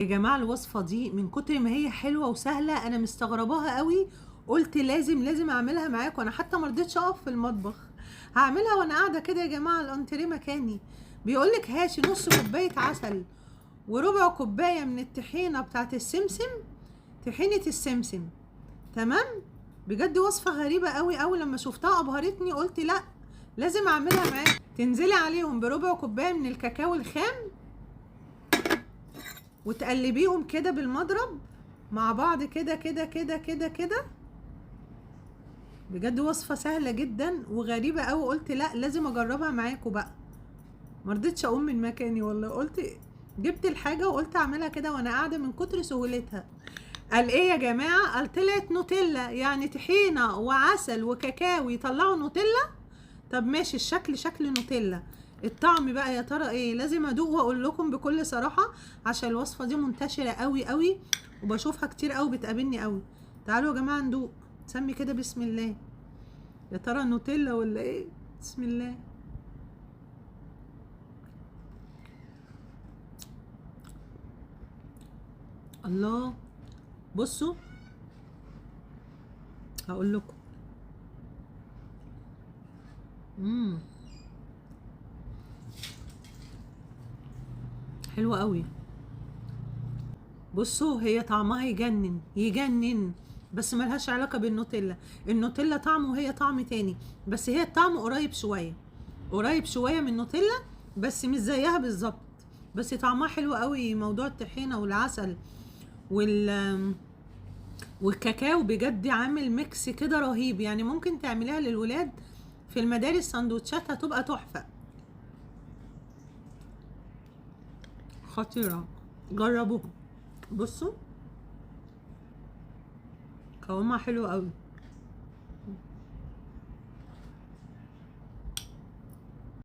يا جماعة الوصفة دي من كتر ما هي حلوة وسهلة أنا مستغرباها قوي. قلت لازم أعملها معاكم. أنا حتى مرضتش أقف في المطبخ، هعملها وأنا قاعدة كده. يا جماعة الأنتريه مكاني. بيقولك هاتي نص كوباية عسل وربع كوباية من الطحينة بتاعت السمسم، طحينة السمسم. تمام. بجد وصفة غريبة قوي لما شفتها أبهرتني. قلت لا، لازم أعملها معاكم. تنزلي عليهم بربع كوباية من الكاكاو الخام وتقلبيهم كده بالمضرب مع بعض كده كده كده كده كده. بجد وصفة سهلة جدا وغريبة قوي. قلت لا، لازم اجربها معاكم بقى. مرضتش اقوم من مكاني والله. قلت جبت الحاجة وقلت اعملها كده وانا قاعدة من كتر سهولتها. قال ايه يا جماعة؟ قال طلعت نوتيلا، يعني طحينة وعسل وكاكاو يطلعوا نوتيلا. طب ماشي، الشكل شكل نوتيلا، الطعم بقى يا ترى ايه؟ لازم ادوق واقول لكم بكل صراحة، عشان الوصفة دي منتشرة قوي وبشوفها كتير قوي، بتقابلني قوي. تعالوا يا جماعة ندوق. سمي كده بسم الله. يا ترى نوتيلا ولا ايه؟ بسم الله. الله. بصوا هقول لكم. حلوة قوي. بصوا هي طعمها يجنن يجنن، بس ملهاش علاقة بالنوتيلا. النوتيلا طعم وهي طعم تاني، بس هي الطعم قريب شوية، قريب شوية من النوتيلا، بس مش زيها بالظبط. بس طعمها حلو قوي. موضوع الطحينة والعسل والكاكاو بجد عامل ميكس كده رهيب. يعني ممكن تعمليها للولاد في المدارس سندوتشات، هتبقى تحفة خطيرة. جربوها. بصوا قوامها حلو قوي.